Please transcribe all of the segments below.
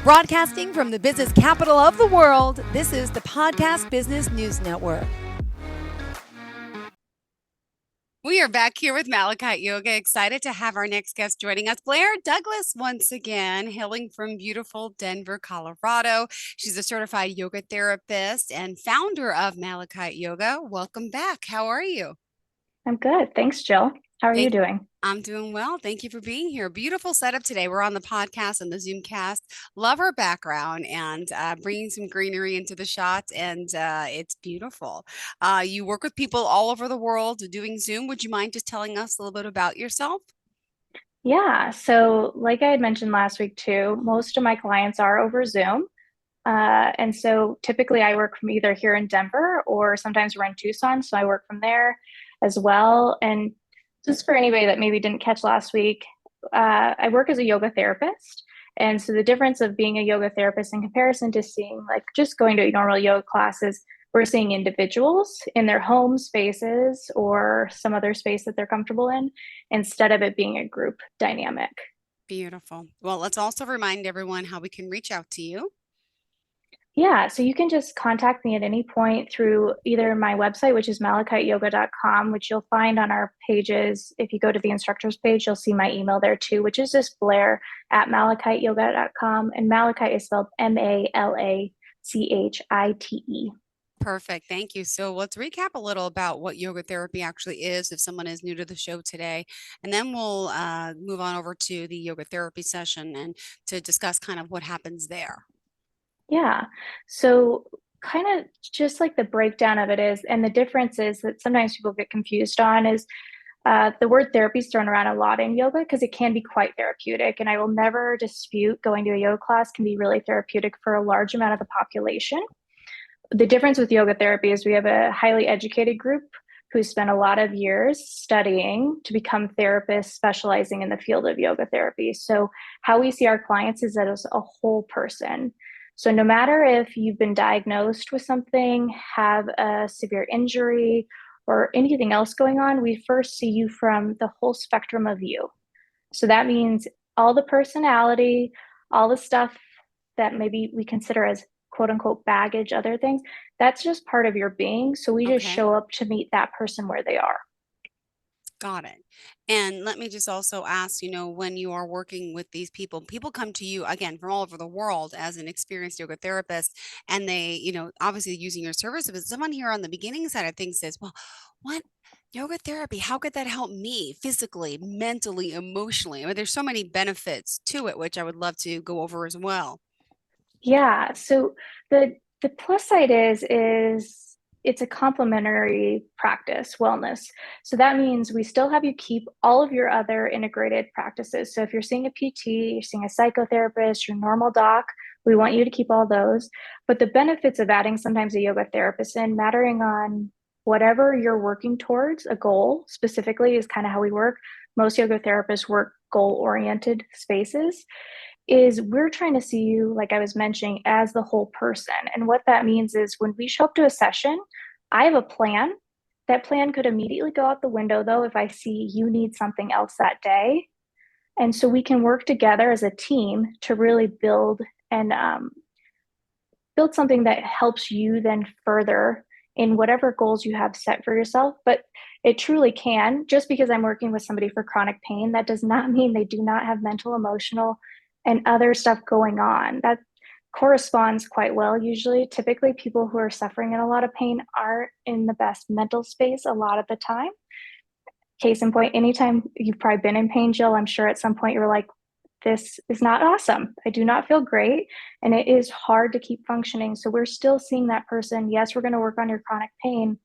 Broadcasting from the business capital of the world, this is the Podcast Business News Network. We are back here with Malachite Yoga. Excited to have our next guest joining us, Blair Douglas, once again, hailing from beautiful Denver, Colorado. She's a certified yoga therapist and founder of Malachite Yoga. Welcome back. How are you? I'm good. Thanks, Jill. How are you Thank doing? I'm doing well. Thank you for being here. Beautiful setup today. We're on the podcast and the Zoom cast. Love our background and bringing some greenery into the shot, and it's beautiful. You work with people all over the world doing Zoom. Would you mind just telling us a little bit about yourself? Yeah. So, like I had mentioned last week too, most of my clients are over Zoom. And so typically I work from either here in Denver or sometimes we're in Tucson. So I work from there as well. And just for anybody that maybe didn't catch last week, I work as a yoga therapist. And so the difference of being a yoga therapist in comparison to seeing like just going to a normal yoga classes, we're seeing individuals in their home spaces or some other space that they're comfortable in instead of it being a group dynamic. Beautiful. Well, let's also remind everyone how we can reach out to you. Yeah, so you can just contact me at any point through either my website, which is malachiteyoga.com, which you'll find on our pages. If you go to the instructors page, you'll see my email there too, which is just Blair at malachiteyoga.com. And Malachite is spelled Malachite. Perfect. Thank you. So let's recap a little about what yoga therapy actually is if someone is new to the show today. And then we'll move on over to the yoga therapy session and to discuss kind of what happens there. Yeah. So kind of just like the breakdown of it is, and the difference is that sometimes people get confused on is the word therapy is thrown around a lot in yoga because it can be quite therapeutic. And I will never dispute going to a yoga class can be really therapeutic for a large amount of the population. The difference with yoga therapy is we have a highly educated group who spent a lot of years studying to become therapists specializing in the field of yoga therapy. So, how we see our clients is as a whole person. So, no matter if you've been diagnosed with something, have a severe injury, or anything else going on, we first see you from the whole spectrum of you. So, that means all the personality, all the stuff that maybe we consider as quote unquote baggage, other things, that's just part of your being. So we just Okay. show up to meet that person where they are. Got it. And let me just also ask, when you are working with these people, people come to you again from all over the world as an experienced yoga therapist, and they, obviously using your services. But someone here on the beginning side of things says, well, what yoga therapy? How could that help me physically, mentally, emotionally? I mean, there's so many benefits to it, which I would love to go over as well. Yeah. So the plus side is it's a complementary practice, wellness. So that means we still have you keep all of your other integrated practices. So if you're seeing a PT, you're seeing a psychotherapist, your normal doc, we want you to keep all those. But the benefits of adding sometimes a yoga therapist in, mattering on whatever you're working towards, a goal specifically is kind of how we work. Most yoga therapists work goal oriented spaces is we're trying to see you, like I was mentioning, as the whole person. And what that means is when we show up to a session, I have a plan. That plan could immediately go out the window, though, if I see you need something else that day. And so we can work together as a team to really and build something that helps you then further in whatever goals you have set for yourself. But it truly can. Just because I'm working with somebody for chronic pain, that does not mean they do not have mental, emotional, and other stuff going on. That corresponds quite well usually. Typically, people who are suffering in a lot of pain aren't in the best mental space a lot of the time. Case in point, anytime you've probably been in pain, Jill, I'm sure at some point you were like, this is not awesome. I do not feel great. And it is hard to keep functioning. So we're still seeing that person. Yes, we're going to work on your chronic pain,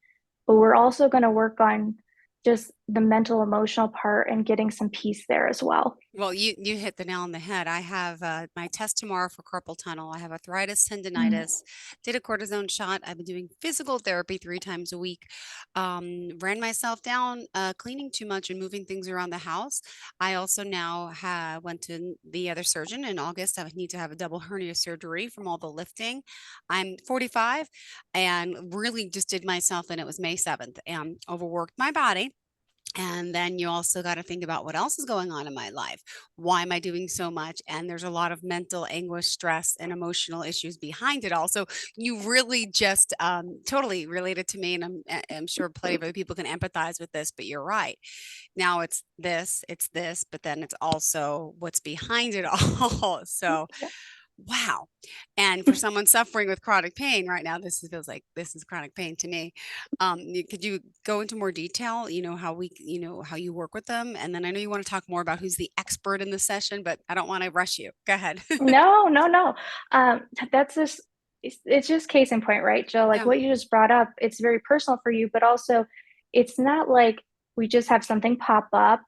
but we're also going to work on just the mental, emotional part and getting some peace there as well. Well, you hit the nail on the head. I have my test tomorrow for carpal tunnel. I have arthritis, Mm. tendonitis, did a cortisone shot. I've been doing physical therapy 3 times a week. Ran myself down cleaning too much and moving things around the house. I also now went to the other surgeon in August. I need to have a double hernia surgery from all the lifting. I'm 45 and really just did myself, and it was May 7th, and overworked my body. And then you also got to think about what else is going on in my life. Why am I doing so much? And there's a lot of mental anguish, stress, and emotional issues behind it all. So you really just totally related to me. And I'm sure plenty of other people can empathize with this, but you're right. Now it's this, but then it's also what's behind it all. So wow. And for someone suffering with chronic pain right now, feels like this is chronic pain to me. Could you go into more detail, how you work with them? And then I know you want to talk more about who's the expert in the session, but I don't want to rush you. Go ahead. No, no, no. That's just it's just case in point, right, Jill? Like Yeah. what you just brought up, it's very personal for you, but also it's not like we just have something pop up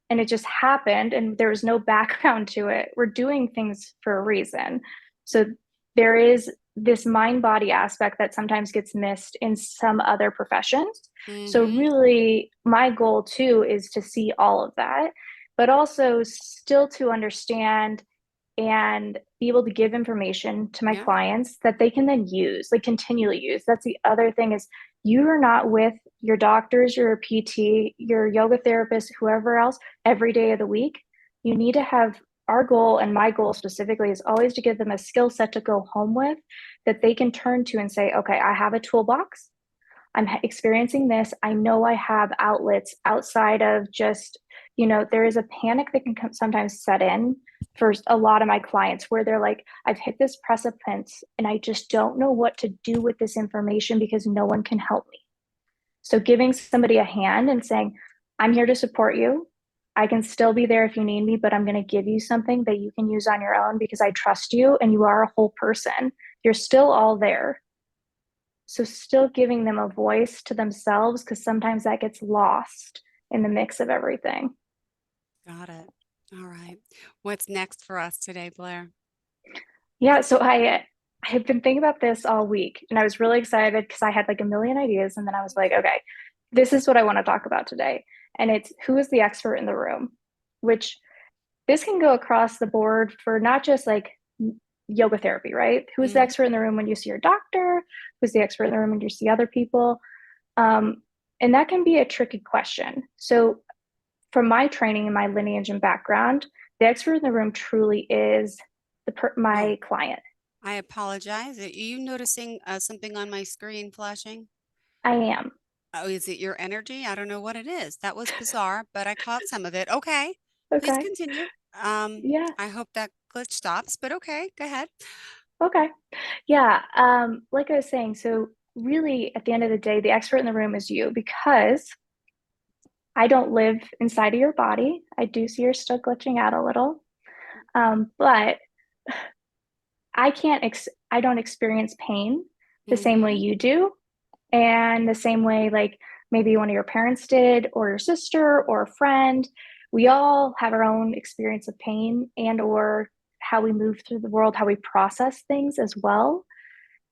and it just happened and there was no background to it. We're doing things for a reason. So there is this mind body aspect that sometimes gets missed in some other professions. So Mm-hmm. really my goal too is to see all of that, but also still to understand and be able to give information to my Yeah. clients that they can then use, like continually use. That's the other thing is you are not with your doctors, your PT, your yoga therapist, whoever else every day of the week. You need to have our goal and my goal specifically is always to give them a skill set to go home with that they can turn to and say, okay, I have a toolbox. I'm experiencing this. I know I have outlets outside of just, there is a panic that can sometimes set in for a lot of my clients where they're like, I've hit this precipice and I just don't know what to do with this information because no one can help me. So giving somebody a hand and saying, I'm here to support you. I can still be there if you need me, but I'm going to give you something that you can use on your own because I trust you and you are a whole person. You're still all there. So still giving them a voice to themselves because sometimes that gets lost in the mix of everything. Got it. All right. What's next for us today, Blair? Yeah, so I have been thinking about this all week and I was really excited because I had like a million ideas and then I was like, okay, this is what I want to talk about today. And it's who is the expert in the room, which this can go across the board for not just like yoga therapy, right? Who's the Mm-hmm. expert in the room when you see your doctor? Who's the expert in the room when you see other people? Um, and that can be a tricky question. So from my training and my lineage and background, the expert in the room truly is Oh, my client. I apologize. Are you noticing something on my screen flashing? I am. Oh, is it your energy? I don't know what it is. That was bizarre, but I caught some of it. Okay, please Okay. continue. Yeah. I hope that glitch stops, but okay, go ahead. Okay. Yeah. Like I was saying, so really at the end of the day, the expert in the room is you because I don't live inside of your body. I do see you're still glitching out a little. But I don't experience pain the same way Mm-hmm. you do. And the same way, like maybe one of your parents did, or your sister, or a friend, we all have our own experience of pain and or how we move through the world, how we process things as well.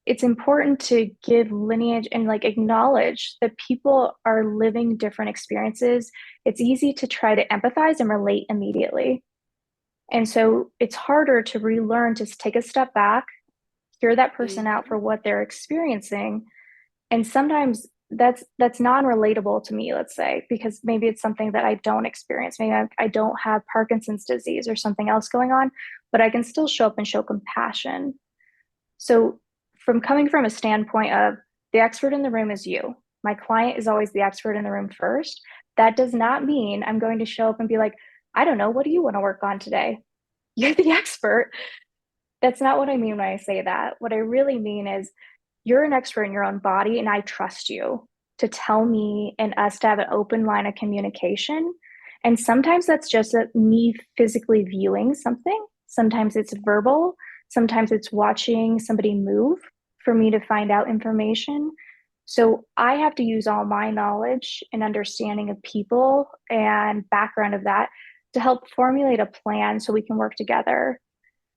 It's important to give lineage and like acknowledge that people are living different experiences. It's easy to try to empathize and relate immediately. And so it's harder to relearn to take a step back, hear that person out Mm-hmm. for what they're experiencing, and sometimes that's non-relatable to me, let's say, because maybe it's something that I don't experience. Maybe I don't have Parkinson's disease or something else going on, but I can still show up and show compassion. So from coming from a standpoint of the expert in the room is you, my client is always the expert in the room first. That does not mean I'm going to show up and be like, I don't know, what do you want to work on today? You're the expert. That's not what I mean when I say that. What I really mean is you're an expert in your own body, and I trust you to tell me and us to have an open line of communication. And sometimes that's just me physically viewing something. Sometimes it's verbal. Sometimes it's watching somebody move for me to find out information. So I have to use all my knowledge and understanding of people and background of that to help formulate a plan so we can work together.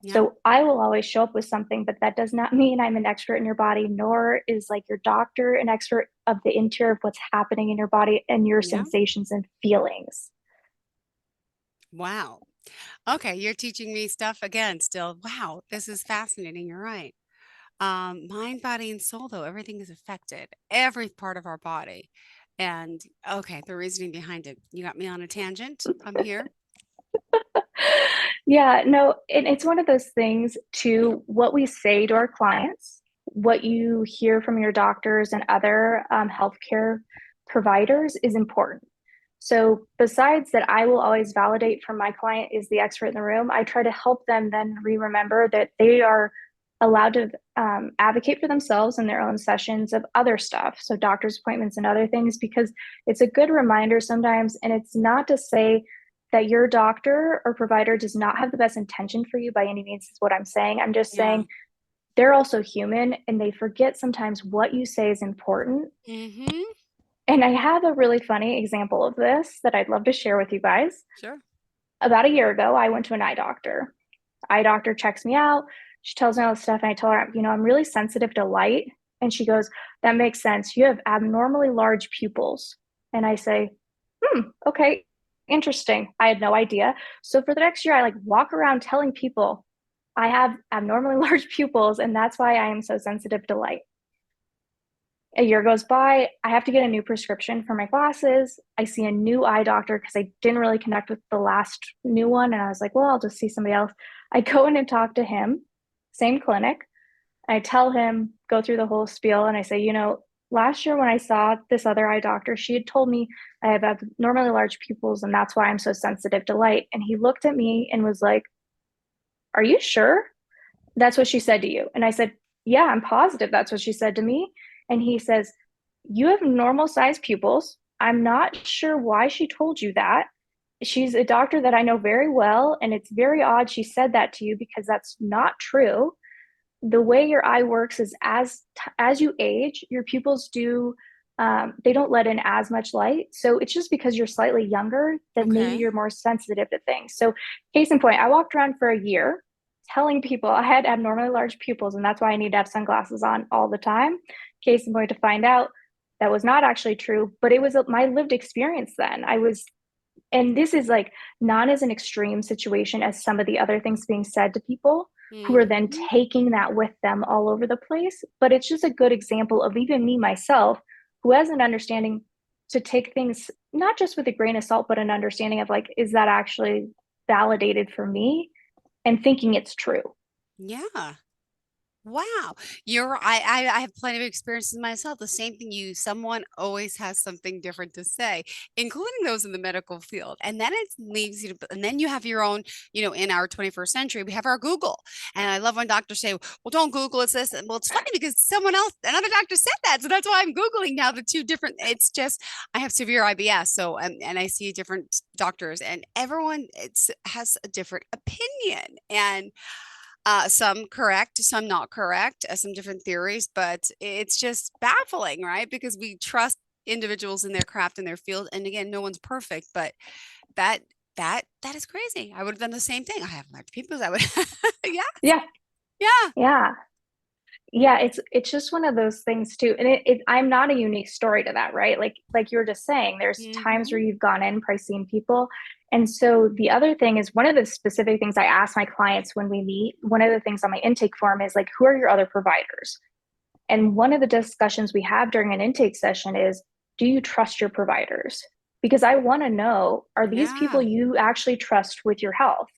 Yeah, So I will always show up with something, but that does not mean I'm an expert in your body, nor is like your doctor an expert of the interior of what's happening in your body and your yeah. sensations and feelings. Wow. Okay, you're teaching me stuff again still. Wow, this is fascinating. You're right. Mind, body, and soul, though, everything is affected, every part of our body. And okay, the reasoning behind it. You got me on a tangent. I'm here. Yeah, no, and it's one of those things too, what we say to our clients, what you hear from your doctors and other healthcare providers is important. So besides that, I will always validate from my client is the expert in the room. I try to help them then remember that they are allowed to advocate for themselves in their own sessions of other stuff. So doctor's appointments and other things, because it's a good reminder sometimes. And it's not to say that your doctor or provider does not have the best intention for you by any means, is what I'm saying. I'm just Yeah. saying they're also human and they forget sometimes what you say is important. Mm-hmm. And I have a really funny example of this that I'd love to share with you guys. Sure. About a year ago, I went to an eye doctor. Eye doctor checks me out. She tells me all this stuff. And I tell her, I'm really sensitive to light. And she goes, that makes sense. You have abnormally large pupils. And I say, okay, interesting. I had no idea. So for the next year, I like walk around telling people I have abnormally large pupils, and that's why I am so sensitive to light. A year goes by. I have to get a new prescription for my glasses. I see a new eye doctor because I didn't really connect with the last new one. And I was like, well, I'll just see somebody else. I go in and talk to him, same clinic. I tell him, go through the whole spiel. And I say, last year when I saw this other eye doctor, she had told me I have abnormally large pupils and that's why I'm so sensitive to light. And he looked at me and was like, are you sure that's what she said to you? And I said, yeah, I'm positive that's what she said to me. And he says, you have normal sized pupils. I'm not sure why she told you that. She's a doctor that I know very well. And it's very odd she said that to you because that's not true. The way your eye works is as you age, your pupils do they don't let in as much light. So it's just because you're slightly younger that maybe Okay. you're more sensitive to things. So case in point, I walked around for a year telling people I had abnormally large pupils and that's why I need to have sunglasses on all the time. Case in point, to find out that was not actually true, but it was my lived experience then. And this is like not as an extreme situation as some of the other things being said to people who are then Mm-hmm. taking that with them all over the place. But it's just a good example of even me myself, who has an understanding to take things not just with a grain of salt, but an understanding of like, is that actually validated for me? And thinking it's true. Yeah. Wow. I have plenty of experiences myself. The same thing you, someone always has something different to say, including those in the medical field. And then it leaves you to, and then you have your own, in our 21st century, we have our Google. And I love when doctors say, well, don't Google, it's this. And well, it's funny because someone else, another doctor said that. So that's why I'm Googling now the two different, it's just, I have severe IBS. So, and I see different doctors and everyone has a different opinion. And some correct, some not correct, some different theories, but it's just baffling, right? Because we trust individuals in their craft and their field. And again, no one's perfect, but that that is crazy. I would have done the same thing. I have large people. I would, yeah, Yeah. yeah. Yeah. Yeah, it's just one of those things too. And I'm not a unique story to that, right? Like you were just saying, there's times where Hmm. you've gone in, probably seen people. And so the other thing is one of the specific things I ask my clients when we meet, one of the things on my intake form is like, who are your other providers? And one of the discussions we have during an intake session is, do you trust your providers? Because I want to know, are these people Yeah. you actually trust with your health?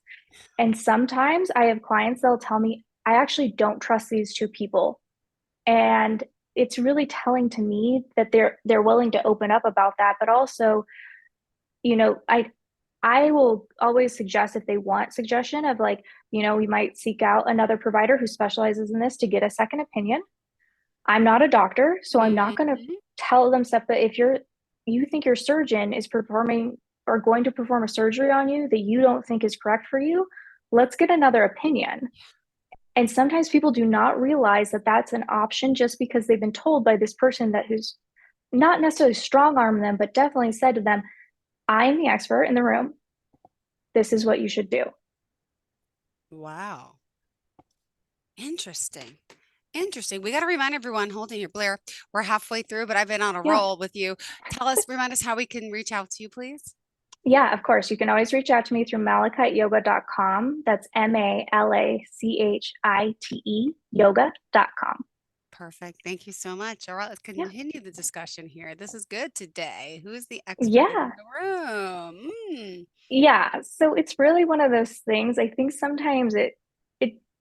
And sometimes I have clients that'll tell me, I actually don't trust these two people. And it's really telling to me that they're willing to open up about that. But also, you know, I will always suggest if they want suggestion of like, we might seek out another provider who specializes in this to get a second opinion. I'm not a doctor, so I'm not going to Hmm. tell them stuff. But if you think your surgeon is performing or going to perform a surgery on you that you don't think is correct for you, let's get another opinion. And sometimes people do not realize that that's an option just because they've been told by this person that who's not necessarily strong arm them, but definitely said to them, I'm the expert in the room. This is what you should do. Wow. Interesting. Interesting. We got to remind everyone, hold on here, Blair. We're halfway through, but I've been on a Yeah. roll with you. Remind us how we can reach out to you, please. Yeah, of course. You can always reach out to me through malachiteyoga.com. That's MALACHITE yoga.com. Perfect. Thank you so much. All right, let's Yeah. continue the discussion here. This is good today. Who is the expert in Yeah. the room? Yeah. So it's really one of those things. I think sometimes it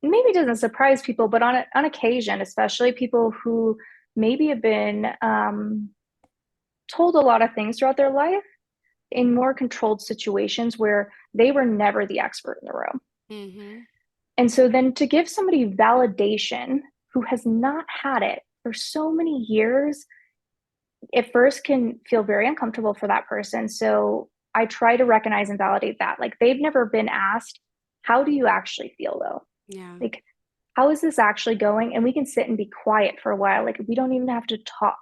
maybe doesn't surprise people, but on occasion, especially people who maybe have been told a lot of things throughout their life in more controlled situations where they were never the expert in the room. Mm-hmm. And so then to give somebody validation who has not had it for so many years, at first can feel very uncomfortable for that person. So I try to recognize and validate that. Like they've never been asked, how do you actually feel though? Yeah. Like, how is this actually going? And we can sit and be quiet for a while. Like we don't even have to talk.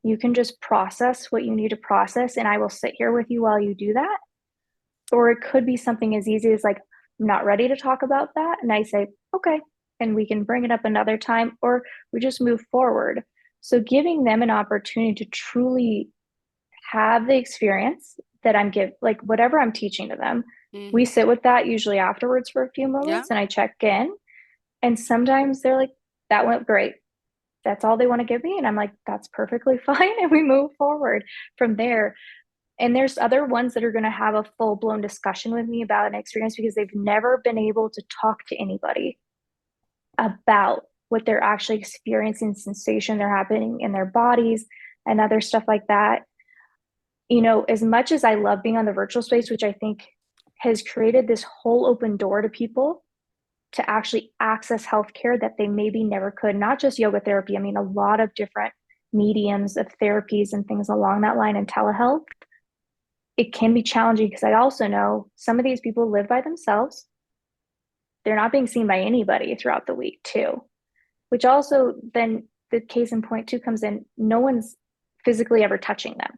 You can just process what you need to process, and I will sit here with you while you do that. Or it could be something as easy as like, I'm not ready to talk about that. And I say, okay, and we can bring it up another time, or we just move forward. So giving them an opportunity to truly have the experience that I'm like whatever I'm teaching to them. We Mm-hmm. sit with that usually afterwards for a few Yeah. moments and I check in. And sometimes they're like, that went great. That's all they want to give me. And I'm like, that's perfectly fine. And we move forward from there. And there's other ones that are going to have a full blown discussion with me about an experience because they've never been able to talk to anybody about what they're actually experiencing, sensation they're happening in their bodies, and other stuff like that. You know, as much as I love being on the virtual space, which I think has created this whole open door to people to actually access healthcare that they maybe never could, not just yoga therapy. I mean, a lot of different mediums of therapies and things along that line and telehealth. It can be challenging because I also know some of these people live by themselves. They're not being seen by anybody throughout the week, too, which also then the case in point, too, comes in. No one's physically ever touching them,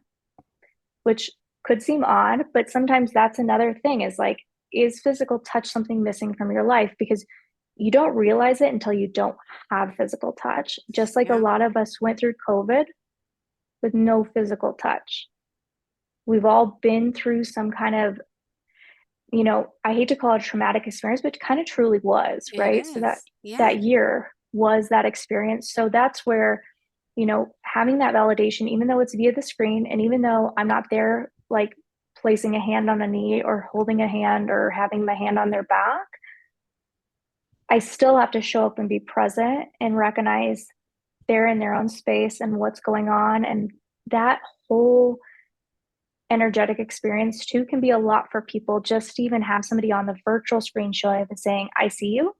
which could seem odd, but sometimes that's another thing is like, is physical touch something missing from your life? Because you don't realize it until you don't have physical touch. Just like a Yeah. lot of us went through COVID with no physical touch. We've all been through some kind of, I hate to call it a traumatic experience, but it kind of truly was, It right? So that is. Yeah. that year was that experience. So that's where, having that validation, even though it's via the screen, and even though I'm not there, like placing a hand on a knee or holding a hand or having my hand on their back, I still have to show up and be present and recognize they're in their own space and what's going on. And that whole energetic experience too can be a lot for people. Just to even have somebody on the virtual screen show up and saying, I see you.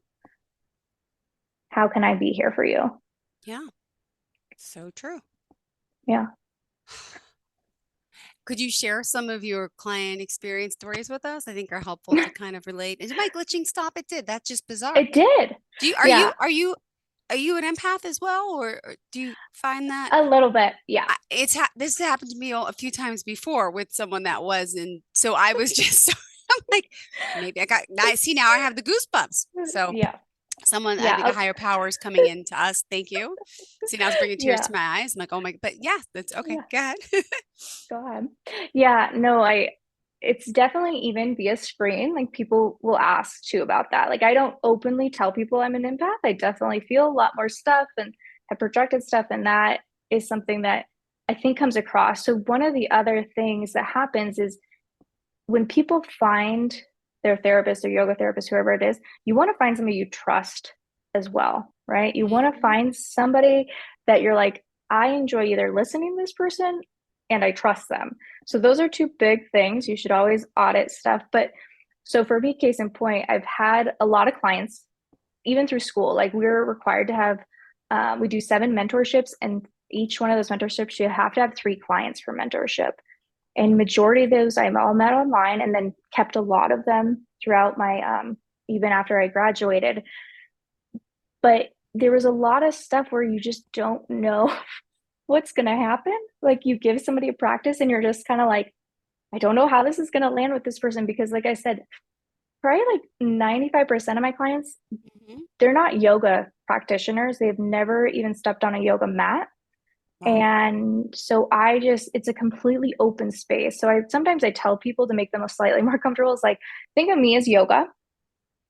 How can I be here for you? Yeah. So true. Yeah. Could you share some of your client experience stories with us? I think are helpful to kind of relate. Did my glitching stop? It did. That's just bizarre. It did. Do you Yeah. are you an empath as well, or do you find that A little bit. Yeah. this happened to me a few times before with someone that was, and so I was just I'm like maybe I see now I have the goosebumps. So Yeah. someone, I think a Yeah. higher power is coming in to us. Thank you. See, now it's bringing tears Yeah. to my eyes. I'm like, oh my, but yeah, that's okay. Yeah. Go ahead. Go ahead. Yeah. No, it's definitely even via screen. Like people will ask too about that. Like I don't openly tell people I'm an empath. I definitely feel a lot more stuff and have projected stuff. And that is something that I think comes across. So one of the other things that happens is when people find their therapist or yoga therapist, whoever it is, you want to find somebody you trust as well, right? You want to Mhm. find somebody that you're like, I enjoy either listening to this person and I trust them. So those are two big things. You should always audit stuff. But so for me, case in point, I've had a lot of clients, even through school, like we're required to have, we do 7 mentorships, and each one of those mentorships, you have to have 3 clients for mentorship. And majority of those I've all met online and then kept a lot of them throughout my even after I graduated. But there was a lot of stuff where you just don't know what's going to happen. Like you give somebody a practice and you're just kind of like, I don't know how this is going to land with this person because like I said, probably like 95% of my clients, Mhm. they're not yoga practitioners. They've never even stepped on a yoga mat. Wow. And so it's a completely open space. So sometimes I tell people to make them a slightly more comfortable. It's like, think of me as yoga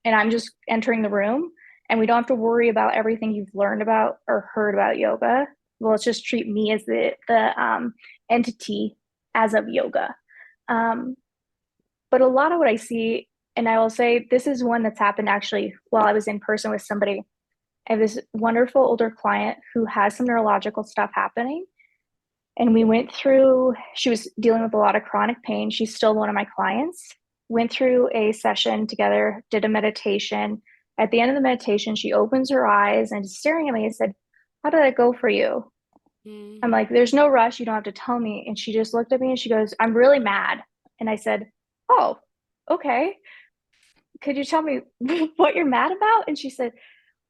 and I'm just entering the room. and we don't have to worry about everything you've learned about or heard about yoga. Well, let's just treat me as the entity as of yoga. Um, but a lot of what I see, and I will say this is one that's happened actually while I was in person with somebody. I have this wonderful older client who has some neurological stuff happening. And we went through, she was dealing with a lot of chronic pain. She's still one of my clients. Went through a session together, did a meditation. At the end of the meditation, she opens her eyes and is staring at me and said, "How did that go for you?" I'm like, "There's no rush. You don't have to tell me." And she just looked at me and she goes, "I'm really mad." And I said, "Oh, okay. Could you tell me what you're mad about?" And she said,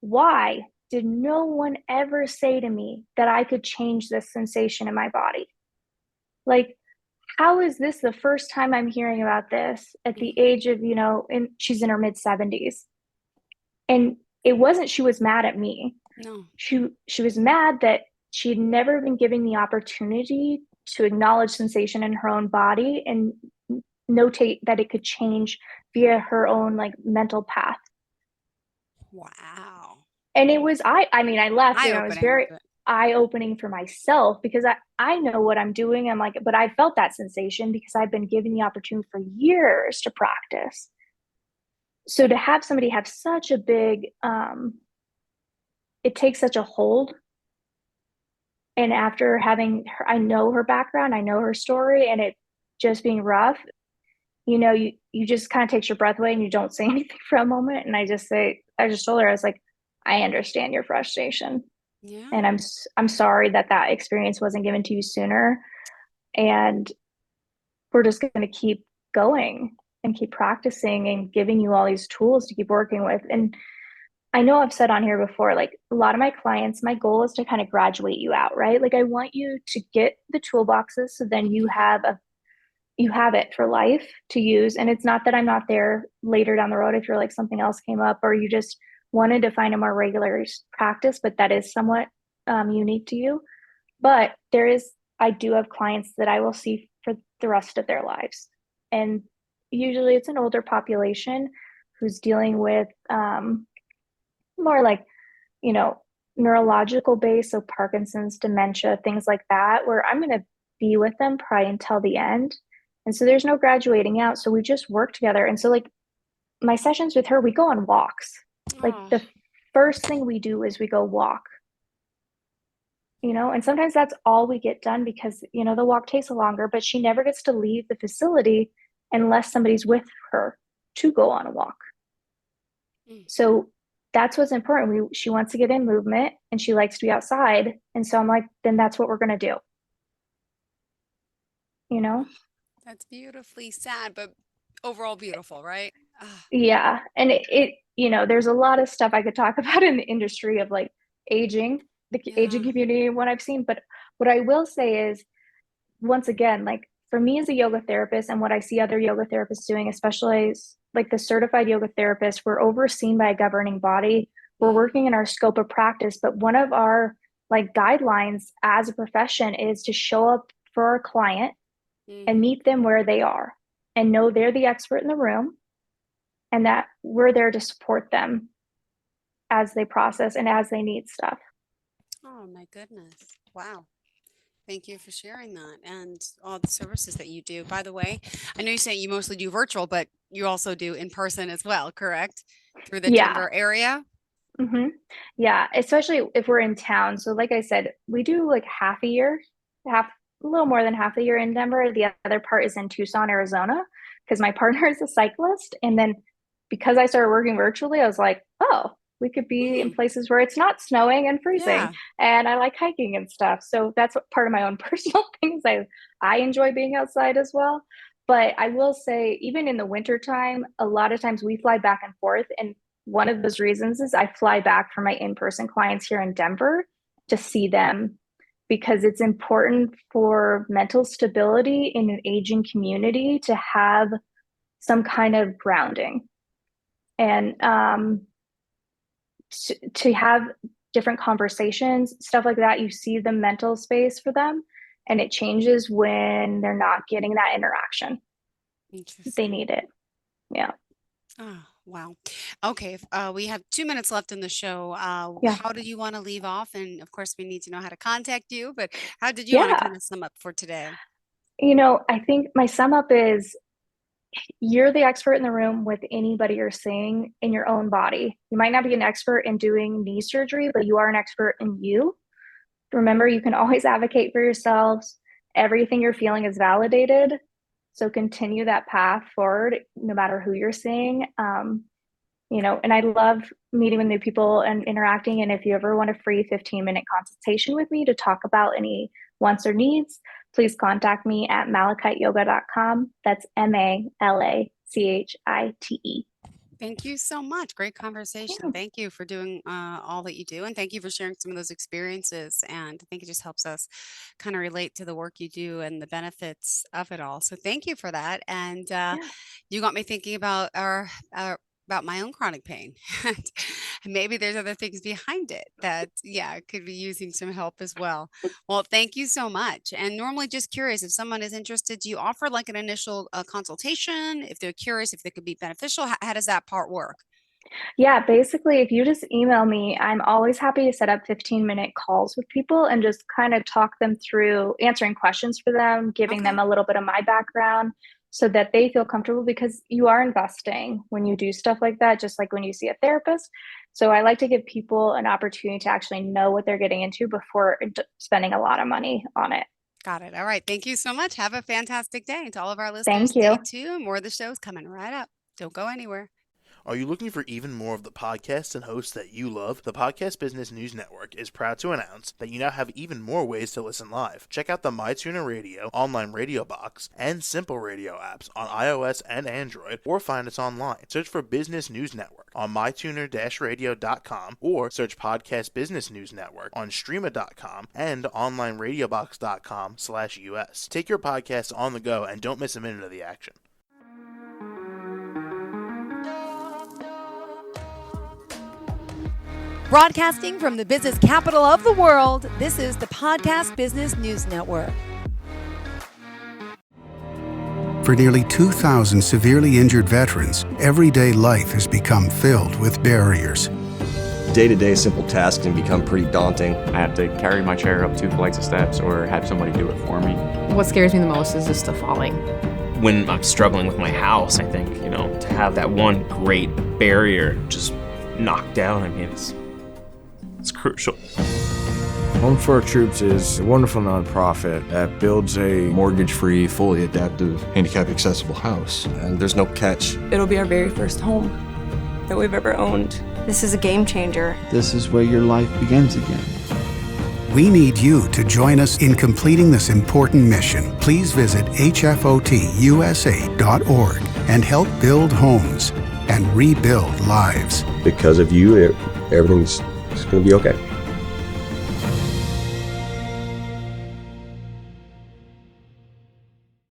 "Why did no one ever say to me that I could change this sensation in my body? Like, how is this the first time I'm hearing about this at the age of, and she's in her mid 70s. And it wasn't she was mad at me. No. She was mad that she had never been given the opportunity to acknowledge sensation in her own body and notate that it could change via her own like mental path. Wow. And it was I mean I left and I was Eye-opening, very but eye-opening for myself because I know what I'm doing. I'm like, but I felt that sensation because I've been given the opportunity for years to practice. So to have somebody have such a big it takes such a hold. And after having her, I know her background, I know her story, and it just being rough, you just kind of takes your breath away and you don't say anything for a moment. And I just told her, I was like, "I understand your frustration. yeah. And I'm sorry that that experience wasn't given to you sooner. And we're just going to keep going and keep practicing and giving you all these tools to keep working with." And I know I've said on here before, like a lot of my clients, my goal is to kind of graduate you out, right? Like I want you to get the toolboxes so then you have it for life to use. And it's not that I'm not there later down the road if you're like something else came up or you just wanted to find a more regular practice, but that is somewhat unique to you. But I do have clients that I will see for the rest of their lives. And usually it's an older population who's dealing with more like, you know, neurological base, so Parkinson's, dementia, things like that, where I'm going to be with them probably until the end. And so there's no graduating out. So we just work together. And so, like, my sessions with her, we go on walks. Like, Oh, the first thing we do is we go walk, and sometimes that's all we get done because, the walk takes longer, but she never gets to leave the facility unless somebody's with her to go on a walk. mm, So that's what's important. She wants to get in movement and she likes to be outside. And so I'm like, then that's what we're going to do, you know? that's beautifully sad, but overall beautiful, right? Ah, Yeah. And there's a lot of stuff I could talk about in the industry of like aging, the aging yeah. community and what I've seen. But what I will say is, once again, like for me as a yoga therapist and what I see other yoga therapists doing, especially like the certified yoga therapists, we're overseen by a governing body. We're Mm, working in our scope of practice, but one of our like guidelines as a profession is to show up for our client and hmm. meet them where they are and know they're the expert in the room and that we're there to support them as they process and as they need stuff. Oh my goodness. Wow. Thank you for sharing that and all the services that you do. By the way, I know you say you mostly do virtual, but you also do in person as well, correct? Through the Yeah. Denver area? hmm Yeah, especially if we're in town. So, like I said, we do like half a year, a little more than half a year in Denver. The other part is in Tucson, Arizona, because my partner is a cyclist. And then because I started working virtually, I was like, oh, we could be in Hmm. places where it's not snowing and freezing. Yeah. And I like hiking and stuff. So that's what part of my own personal things. I enjoy being outside as well. But I will say, even in the wintertime, a lot of times we fly back and forth. And one of those reasons is I fly back for my in-person clients here in Denver to see them because it's important for mental stability in an aging community to have some kind of grounding and to have different conversations, stuff like that. You see the mental space for them, and it changes when they're not getting that interaction. They Interesting. need it. Yeah. Oh, Wow. Okay. We have 2 minutes left in the show. Yeah. How do you want to leave off? And of course, we need to know how to contact you, but how did you want to Yeah. kind of sum up for today? I think my sum up is you're the expert in the room with anybody you're seeing in your own body. You might not be an expert in doing knee surgery, but you are an expert in you. Remember, you can always advocate for yourselves. Everything you're feeling is validated. So continue that path forward, no matter who you're seeing. And I love meeting with new people and interacting. And if you ever want a free 15-minute consultation with me to talk about any wants or needs, please contact me at malachiteyoga.com. That's MALACHITE. Thank you so much. Great conversation. Yeah, Thank you for doing all that you do. And thank you for sharing some of those experiences. And I think it just helps us kind of relate to the work you do and the benefits of it all. So thank you for that. And yeah. you got me thinking about about my own chronic pain. And maybe there's other things behind it that, yeah, could be using some help as well. Well, thank you so much. And normally, just curious, if someone is interested, do you offer like an initial consultation? If they're curious, if they could be beneficial, how does that part work? Yeah, basically, if you just email me, I'm always happy to set up 15-minute calls with people and just kind of talk them through answering questions for them, giving them Okay. a little bit of my background so that they feel comfortable because you are investing when you do stuff like that, just like when you see a therapist. So I like to give people an opportunity to actually know what they're getting into before spending a lot of money on it. Got it. All right. Thank you so much. Have a fantastic day. And to all of our listeners, Thank stay you. tuned. More of the show's coming right up. Don't go anywhere. Are you looking for even more of the podcasts and hosts that you love? The Podcast Business News Network is proud to announce that you now have even more ways to listen live. Check out the MyTuner Radio, online radio box, and Simple Radio apps on iOS and Android, or find us online. Search for Business News Network on mytuner-radio.com or search Podcast Business News Network on streama.com and onlineradiobox.com/US. Take your podcast on the go and don't miss a minute of the action. Broadcasting from the business capital of the world, this is the Podcast Business News Network. For nearly 2,000 severely injured veterans, everyday life has become filled with barriers. Day-to-day simple tasks can become pretty daunting. I have to carry my chair up 2 flights of steps or have somebody do it for me. What scares me the most is just the falling. When I'm struggling with my house, I think, to have that one great barrier just knocked down, it's crucial. Home for Our Troops is a wonderful nonprofit that builds a Mortgage-free, fully adaptive, handicap-accessible house. And there's no catch. It'll be our very first home that we've ever owned. This is a game changer. This is where your life begins again. We need you to join us in completing this important mission. Please visit hfotusa.org and help build homes and rebuild lives. Because of you, everything's going to be okay.